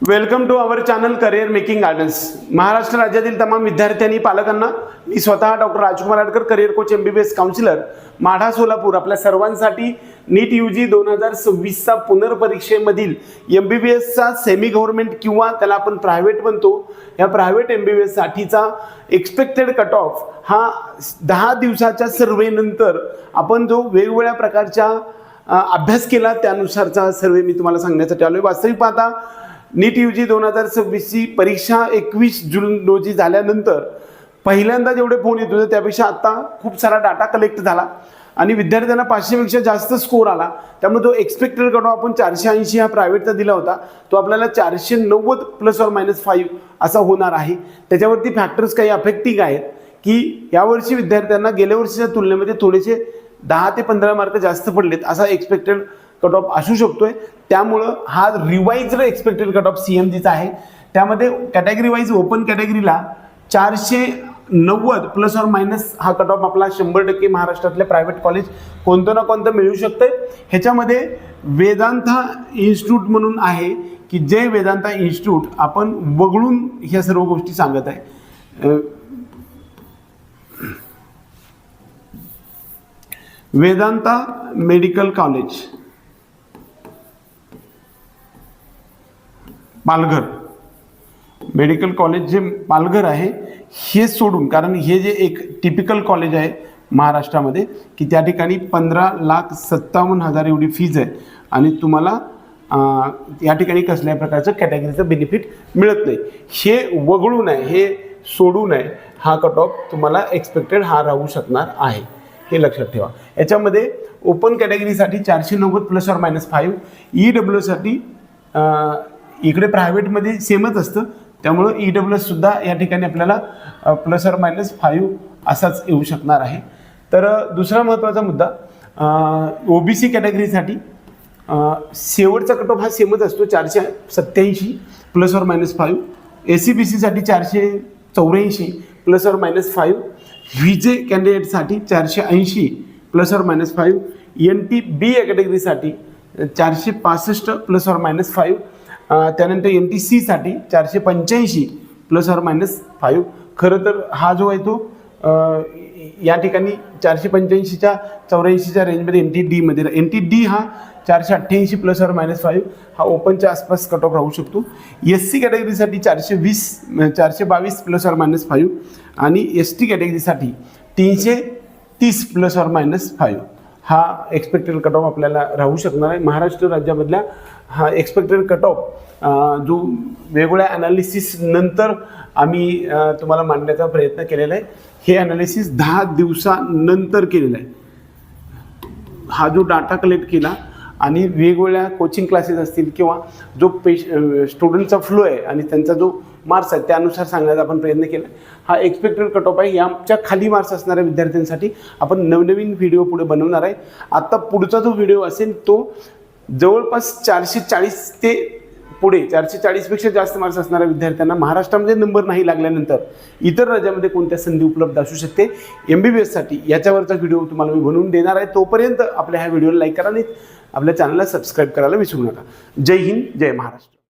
Welcome to our channel career making gardens. Maharashtra राज्यातील तमाम विद्यार्थ्यांनी पालकांना मी स्वतः doctor Rajkumar Adkar, career coach, MBBS counsellor, Madha Solapur, आपल्या सर्वांसाठी नीट UG 2026 चा पुनर्परीक्षेमधील MBBS चा सेमी गव्हर्नमेंट किंवा त्याला आपण प्रायव्हेट म्हणतो, या प्रायव्हेट MBBS साठीचा एक्सपेक्टेड कट ऑफ हा 10 दिवसाच्या सर्वे नंतर आपण जो वेगवेगळ्या प्रकारच्या अभ्यास केला त्यानुसारचा सर्वे मी तुम्हाला सांगण्यासाठी आलोय। वास्तविक पाहता नीट UG 2026 ची परीक्षा 21 जून रोजी झाल्यानंतर पहिल्यांदा जेवढे फोन येत होते त्यापेक्षा आता खूप सारा डाटा कलेक्ट झाला आणि विद्यार्थ्यांना 500 पेक्षा जास्त स्कोर आला। त्यामुळे जो एक्सपेक्टेड कट ऑफ आपण 480 हा प्रायव्हेटचा दिला होता तो आपल्याला 490 ±5 असा होणार आहे। त्याच्यावरती फॅक्टर्स काही अफेक्टिंग आहेत की यावर्षी विद्यार्थ्यांना गेल्या वर्षीच्या तुलनेमध्ये थोडेसे 10 ते 15 मार्क जास्त पडलेत असा एक्सपेक्टेड कट ऑफ असू शकतोय। त्यामुळे हा रिवाइज्ड एक्सपेक्टेड कट ऑफ CMGचा आहे। त्यामध्ये कॅटेगरी वाईज ओपन कॅटेगरीला 490 ± हा कट ऑफ आपला 100% महाराष्ट्रातले प्रायव्हेट कॉलेज कोणतं ना कोणतं मिळू शकतंय। ह्याच्यामध्ये वेदांता इन्स्टिट्यूट म्हणून आहे की जे वेदांता इन्स्टिट्यूट आपण वगळून ह्या सर्व गोष्टी सांगत आहे। Vedanta medical college Palghar, medical college जे पालघर आहे हे सोडून, कारण हे जे एक टिपिकल कॉलेज आहे महाराष्ट्रामध्ये की त्या ठिकाणी 15,57,000 एवढी फीज आहे आणि तुम्हाला या ठिकाणी कसल्याही प्रकारचं कॅटेगरीचं बेनिफिट मिळत नाही। हे वगळून आहे, हे सोडून आहे हा कट ऑफ तुम्हाला एक्सपेक्टेड हा राहू शकणार आहे, हे लक्षात ठेवा। याच्यामध्ये ओपन कॅटेगरीसाठी 490 ±5, EWS साठी इकडे प्रायव्हेटमध्ये सेमच असतं त्यामुळं EWS सुद्धा या ठिकाणी आपल्याला ±5 असाच येऊ शकणार आहे। तर दुसरा महत्त्वाचा मुद्दा OBC कॅटेगरीसाठी शेवटचा कट ऑफ हा सेमच असतो 487 ±5, SC/BC साठी 484 ±5, VJ कॅन्डिडेटसाठी 480 ±5, NTB या कॅटेगरीसाठी 465 ±5, त्यानंतर MTC साठी 485 ±5। खरं तर हा जो आहे तो या ठिकाणी 485च्या 84च्या रेंजमध्ये NTD हा 488 ±5 हा ओपनच्या आसपास कट ऑफ राहू शकतो। SC कॅटेगरीसाठी 422 ±5 आणि ST कॅटेगरीसाठी 330 ±5 हा एक्सपेक्टेड कट ऑफ आपल्याला राहू शकणार आहे। महाराष्ट्र राज्यामधल्या हा एक्सपेक्टेड कट ऑफ जो वेगवेगळ्या ॲनालिसिस नंतर आम्ही तुम्हाला मांडण्याचा प्रयत्न केलेला आहे। हे ॲनालिसिस 10 दिवसानंतर केलेलं आहे। हा जो डाटा कलेक्ट केला आणि वेगवेगळ्या कोचिंग क्लासेस असतील किंवा जो स्टुडंटचा फ्लो आहे आणि त्यांचा जो मार्क्स आहे त्यानुसार सांगण्याचा आपण प्रयत्न केला। हा एक्सपेक्टेड कट ऑफ आहे। याच्या खाली मार्क्स असणाऱ्या विद्यार्थ्यांसाठी आपण नवनवीन व्हिडिओ पुढे बनवणार आहे। आता पुढचा जो व्हिडिओ असेल तो जवळपास 440 ते पुढे 440 पेक्षा जास्त मार्क्स असणाऱ्या विद्यार्थ्यांना महाराष्ट्रामध्ये नंबर नाही लागल्यानंतर इतर राज्यामध्ये कोणत्या संधी उपलब्ध असू शकते MBBS साठी याच्यावरचा व्हिडिओ तुम्हाला मी बनवून देणार आहे। तोपर्यंत आपल्या ह्या व्हिडिओला लाईक करा आणि आपल्या चॅनलला सबस्क्राईब करायला विसरू नका। जय हिंद, जय महाराष्ट्र।